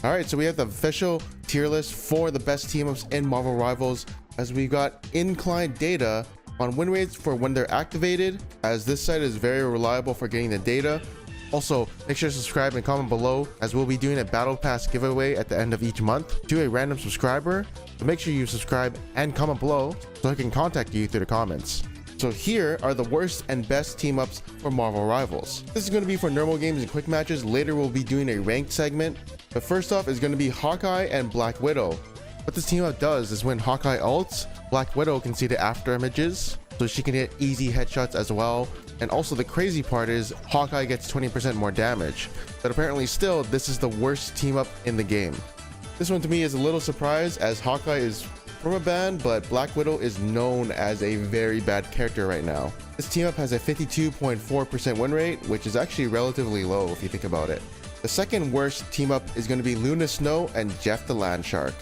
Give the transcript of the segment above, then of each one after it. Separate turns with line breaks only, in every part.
All right, so we have the official tier list for the best team-ups in Marvel Rivals, as we got inclined data on win rates for when they're activated, as this site is very reliable for getting the data. Also, make sure to subscribe and comment below, as we'll be doing a battle pass giveaway at the end of each month to a random subscriber. So make sure you subscribe and comment below so I can contact you through the comments. So here are the worst and best team ups for Marvel Rivals. This is going to be for normal games and quick matches. Later we'll be doing a ranked segment, but first off is going to be Hawkeye and Black Widow. What this team up does is when Hawkeye ults, Black Widow can see the after images, so she can hit easy headshots as well. And also the crazy part is Hawkeye gets 20% more damage, but apparently still this is the worst team up in the game. This one to me is a little surprise, as Hawkeye is from a ban, but Black Widow is known as a very bad character right now. This team up has a 52.4% win rate, which is actually relatively low if you think about it. The second worst team up is going to be Luna Snow and Jeff the Landshark.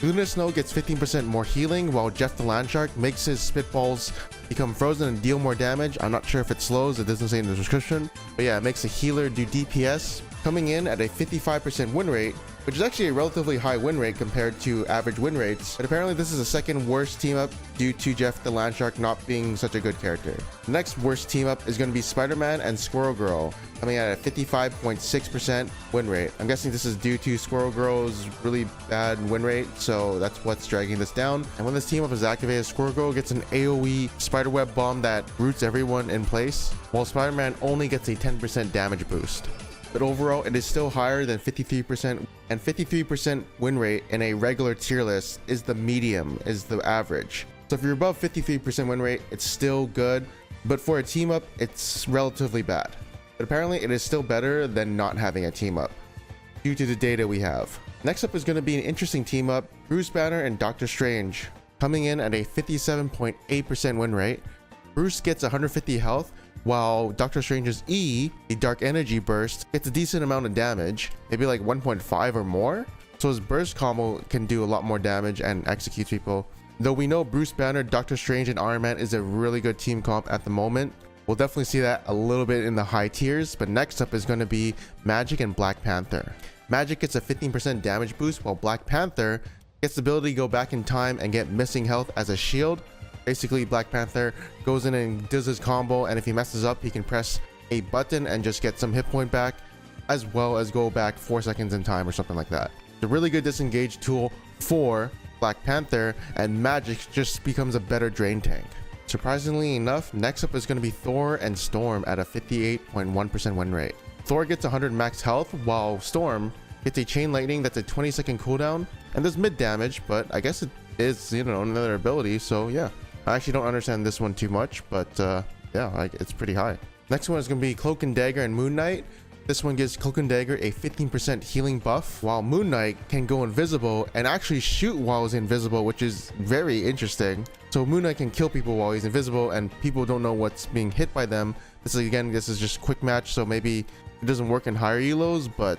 Luna Snow gets 15% more healing, while Jeff the Landshark makes his spitballs become frozen and deal more damage. I'm not sure if it slows, it doesn't say in the description, but yeah, it makes a healer do DPS, coming in at a 55% win rate, which is actually a relatively high win rate compared to average win rates. But apparently this is the second worst team up due to Jeff the Landshark not being such a good character. The next worst team up is going to be Spider-Man and Squirrel Girl, coming at a 55.6% win rate. I'm guessing this is due to Squirrel Girl's really bad win rate, so that's what's dragging this down. And when this team up is activated, Squirrel Girl gets an AoE spiderweb bomb that roots everyone in place, while Spider-Man only gets a 10% damage boost. But overall it is still higher than 53%, and 53% win rate in a regular tier list is the medium, is the average. So if you're above 53% win rate, it's still good, but for a team up it's relatively bad. But apparently it is still better than not having a team up due to the data we have. Next up is going to be an interesting team up, Bruce Banner and Doctor Strange, coming in at a 57.8% win rate. Bruce gets 150 health, while Doctor Strange's E, a Dark Energy Burst, gets a decent amount of damage, maybe like 1.5 or more. So his burst combo can do a lot more damage and execute people. Though we know Bruce Banner, Doctor Strange, and Iron Man is a really good team comp at the moment. We'll definitely see that a little bit in the high tiers, but next up is going to be Magic and Black Panther. Magic gets a 15% damage boost, while Black Panther gets the ability to go back in time and get missing health as a shield. Basically, Black Panther goes in and does his combo, and if he messes up, he can press a button and just get some hit point back, as well as go back 4 seconds in time or something like that. It's a really good disengage tool for Black Panther, and Magic just becomes a better drain tank. Surprisingly enough, next up is going to be Thor and Storm at a 58.1% win rate. Thor gets 100 max health, while Storm gets a Chain Lightning that's a 20-second cooldown and does mid damage, but I guess it is, you know, another ability, so yeah. I actually don't understand this one too much, but yeah, it's pretty high. Next one is going to be Cloak and Dagger and Moon Knight. This one gives Cloak and Dagger a 15% healing buff, while Moon Knight can go invisible and actually shoot while he's invisible, which is very interesting. So Moon Knight can kill people while he's invisible, and people don't know what's being hit by them. This is just quick match, so maybe it doesn't work in higher elos, but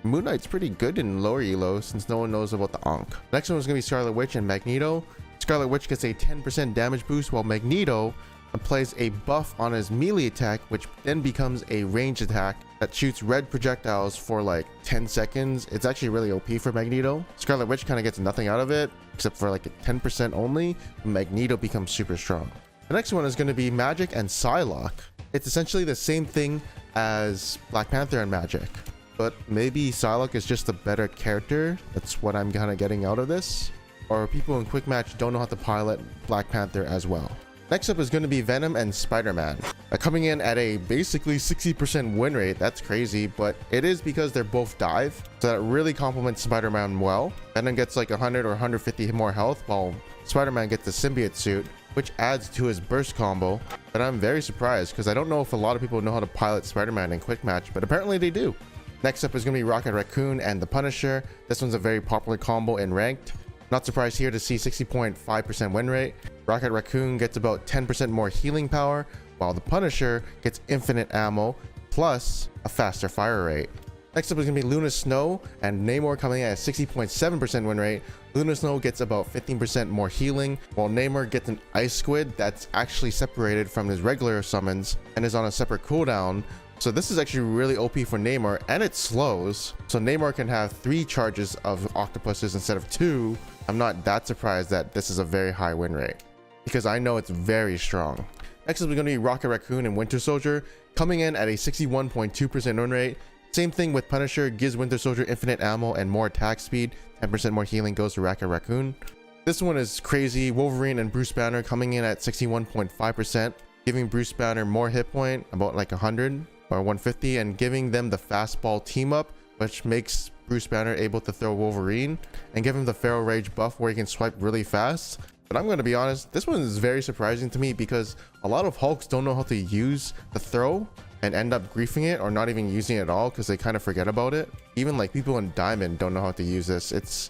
Moon Knight's pretty good in lower elos since no one knows about the Ankh. Next one is going to be Scarlet Witch and Magneto. Scarlet Witch gets a 10% damage boost, while Magneto applies a buff on his melee attack, which then becomes a ranged attack that shoots red projectiles for like 10 seconds. It's actually really OP for Magneto. Scarlet Witch kind of gets nothing out of it, except for like a 10% only. Magneto becomes super strong. The next one is going to be Magic and Psylocke. It's essentially the same thing as Black Panther and Magic, but maybe Psylocke is just a better character. That's what I'm kind of getting out of this. Or people in quick match don't know how to pilot Black Panther as well. Next up is going to be Venom and Spider-Man, coming in at a basically 60% win rate. That's crazy, but it is because they're both dive, so that really complements Spider-Man well. Venom gets like 100 or 150 more health, while Spider-Man gets the symbiote suit, which adds to his burst combo. But I'm very surprised because I don't know if a lot of people know how to pilot Spider-Man in quick match, but apparently they do. Next up is going to be Rocket Raccoon and the Punisher. This one's a very popular combo in ranked. Not surprised here to see 60.5% win rate. Rocket Raccoon gets about 10% more healing power, while the Punisher gets infinite ammo plus a faster fire rate. Next up is going to be Luna Snow and Namor, coming at a 60.7% win rate. Luna Snow gets about 15% more healing, while Namor gets an Ice Squid that's actually separated from his regular summons and is on a separate cooldown. So this is actually really OP for Namor, and it slows. So Namor can have 3 charges of octopuses instead of 2. I'm not that surprised that this is a very high win rate, because I know it's very strong. Next is going to be Rocket Raccoon and Winter Soldier, coming in at a 61.2% win rate. Same thing with Punisher, gives Winter Soldier infinite ammo and more attack speed. 10% more healing goes to Rocket Raccoon. This one is crazy. Wolverine and Bruce Banner coming in at 61.5%, giving Bruce Banner more hit point, about like 100 or 150, and giving them the fastball team up, which makes Bruce Banner able to throw Wolverine and give him the Feral Rage buff where he can swipe really fast. But I'm going to be honest, this one is very surprising to me because a lot of Hulks don't know how to use the throw and end up griefing it or not even using it at all because they kind of forget about it. Even like people in Diamond don't know how to use this. It's,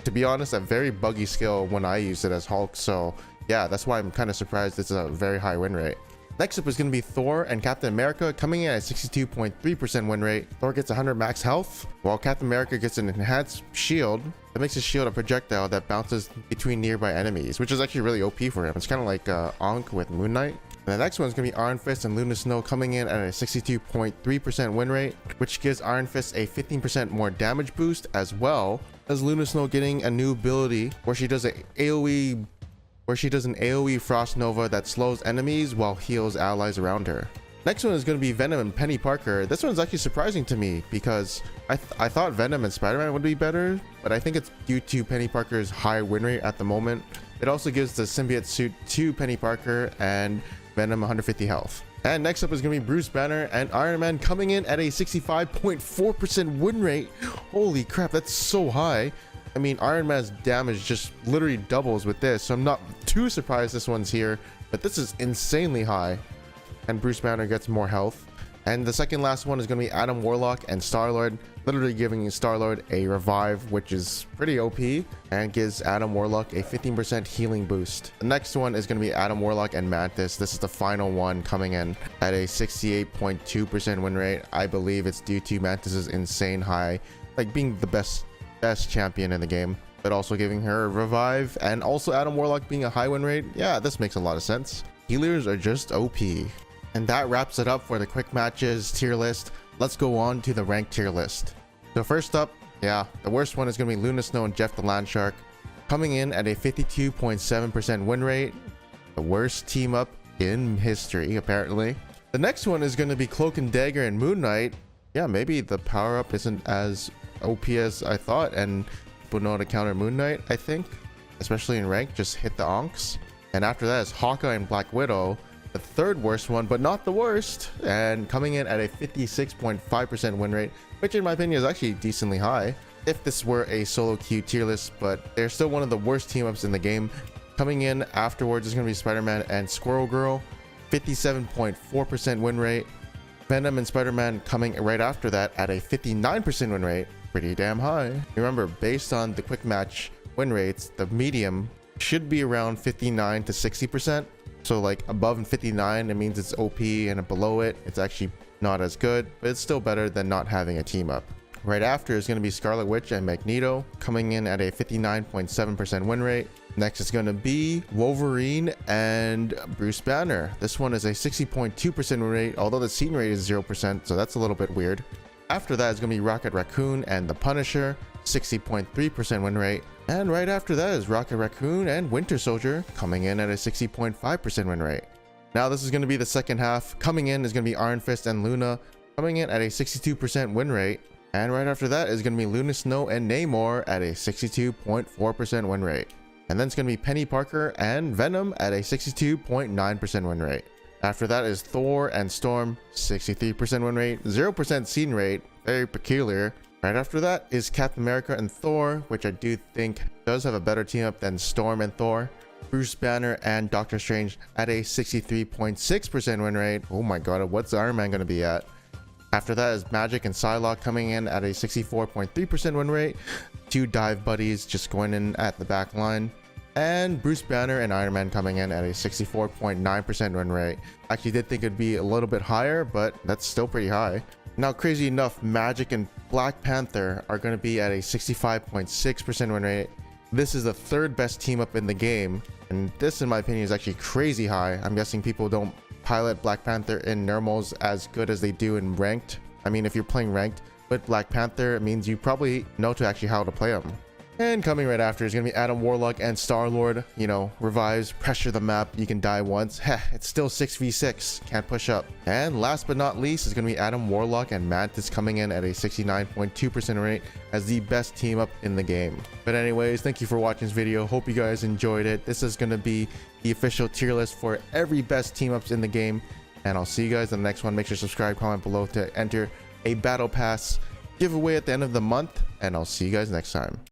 to be honest, a very buggy skill when I use it as Hulk. So yeah, that's why I'm kind of surprised it's a very high win rate. Next up is going to be Thor and Captain America, coming in at 62.3% win rate. Thor gets 100 max health, while Captain America gets an enhanced shield that makes his shield a projectile that bounces between nearby enemies, which is actually really OP for him. It's kind of like Ankh with Moon Knight. And the next one is going to be Iron Fist and Luna Snow, coming in at a 62.3% win rate, which gives Iron Fist a 15% more damage boost, as well as Luna Snow getting a new ability where she does an AoE Frost Nova that slows enemies while heals allies around her. Next one is going to be Venom and Penny Parker. This one's actually surprising to me because I thought Venom and Spider-Man would be better, but I think it's due to Penny Parker's high win rate at the moment. It also gives the symbiote suit to Penny Parker and Venom 150 health. And next up is going to be Bruce Banner and Iron Man, coming in at a 65.4% win rate. Holy crap, that's so high. I mean, Iron Man's damage just literally doubles with this, so I'm not too surprised this one's here, but this is insanely high. And Bruce Banner gets more health. And the second last one is going to be Adam Warlock and Star-Lord, literally giving Star-Lord a revive, which is pretty OP, and gives Adam Warlock a 15% healing boost. The next one is going to be Adam Warlock and Mantis. This is the final one, coming in at a 68.2% win rate. I believe it's due to Mantis's insane high, like being the best champion in the game, but also giving her a revive, and also Adam Warlock being a high win rate. Yeah, this makes a lot of sense. Healers are just OP. And that wraps it up for the quick matches tier list. Let's go on to the ranked tier list. So first up, yeah, the worst one is going to be Luna Snow and Jeff the Landshark, coming in at a 52.7% win rate. The worst team up in history, apparently. The next one is going to be Cloak and Dagger and Moon Knight. Yeah, maybe the power up isn't as OP as I thought, and people know how to counter Moon Knight, I think, especially in rank. Just hit the onks. And after that is Hawkeye and Black Widow, the third worst one, but not the worst, and coming in at a 56.5% win rate, which in my opinion is actually decently high if this were a solo queue tier list, but they're still one of the worst team ups in the game. Coming in afterwards is going to be Spider-Man and Squirrel Girl, 57.4% win rate. Venom and Spider-Man coming right after that at a 59% win rate. Pretty damn high. Remember, based on the quick match win rates, the medium should be around 59 to 60%. So like above 59, it means it's OP, and below it, it's actually not as good, but it's still better than not having a team up. Right after is going to be Scarlet Witch and Magneto, coming in at a 59.7% win rate. Next is going to be Wolverine and Bruce Banner. This one is a 60.2% win rate, although the scene rate is 0%, so that's a little bit weird. After that is going to be Rocket Raccoon and the Punisher, 60.3% win rate. And right after that is Rocket Raccoon and Winter Soldier, coming in at a 60.5% win rate. Now this is going to be the second half. Coming in is going to be Iron Fist and Luna, coming in at a 62% win rate. And right after that is going to be Luna Snow and Namor at a 62.4% win rate. And then it's going to be Penny Parker and Venom at a 62.9% win rate. After that is Thor and Storm, 63% win rate, 0% scene rate, very peculiar. Right after that is Captain America and Thor, which I do think does have a better team up than Storm and Thor. Bruce Banner and Doctor Strange at a 63.6% win rate. Oh my god, what's Iron Man going to be at? After that is Magic and Psylocke coming in at a 64.3% win rate. Two dive buddies just going in at the back line. And Bruce Banner and Iron Man coming in at a 64.9% win rate. Actually did think it'd be a little bit higher, but that's still pretty high. Now, crazy enough, Magic and Black Panther are going to be at a 65.6% win rate. This is the third best team up in the game, and this in my opinion is actually crazy high. I'm guessing people don't pilot Black Panther in normals as good as they do in ranked. I mean, if you're playing ranked with Black Panther, it means you probably know to actually how to play them. And coming right after is going to be Adam Warlock and Star-Lord. You know, revives, pressure the map, you can die once. Heh, it's still 6v6, can't push up. And last but not least is going to be Adam Warlock and Mantis coming in at a 69.2% rate as the best team up in the game. But anyways, thank you for watching this video. Hope you guys enjoyed it. This is going to be the official tier list for every best team ups in the game. And I'll see you guys in the next one. Make sure to subscribe, comment below to enter a Battle Pass giveaway at the end of the month. And I'll see you guys next time.